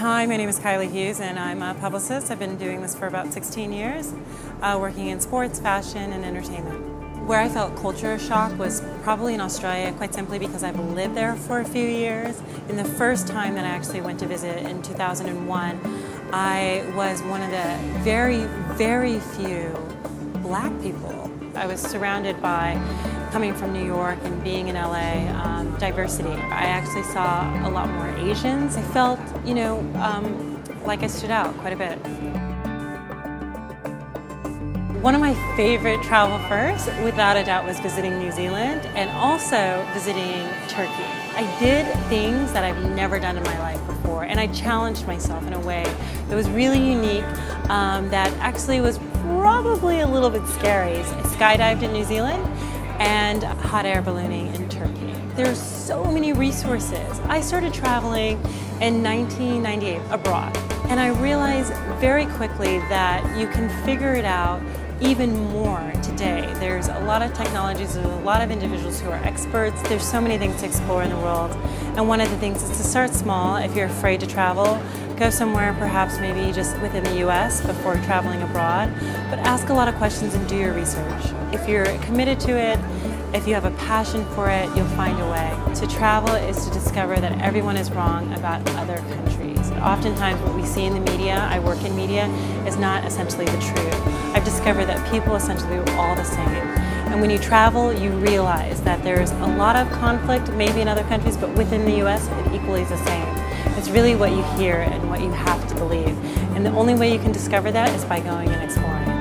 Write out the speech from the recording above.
Hi, my name is Kilee Hughes and I'm a publicist. I've been doing this for about 16 years, working in sports, fashion, and entertainment. Where I felt culture shock was probably in Australia, quite simply because I've lived there for a few years. And the first time that I actually went to visit in 2001, I was one of the very, very few black people. I was surrounded by, coming from New York and being in LA, diversity. I actually saw a lot more Asians. I felt, like I stood out quite a bit. One of my favorite travel firsts, without a doubt, was visiting New Zealand and also visiting Turkey. I did things that I've never done in my life before, and I challenged myself in a way that was really unique, that actually was probably a little bit scary. I skydived in New Zealand and hot air ballooning in Turkey. There's so many resources. I started traveling in 1998 abroad, and I realized very quickly that you can figure it out even more today. There's a lot of technologies, there's a lot of individuals who are experts. There's so many things to explore in the world. And one of the things is to start small. If you're afraid to travel, go somewhere perhaps maybe just within the US before traveling abroad. But ask a lot of questions and do your research. If you're committed to it, if you have a passion for it, you'll find a way. To travel is to discover that everyone is wrong about other countries. Oftentimes what we see in the media, I work in media, is not essentially the truth. I've discovered that people essentially are all the same. And when you travel, you realize that there's a lot of conflict, maybe in other countries, but within the US, it equally is the same. It's really what you hear and what you have to believe. And the only way you can discover that is by going and exploring.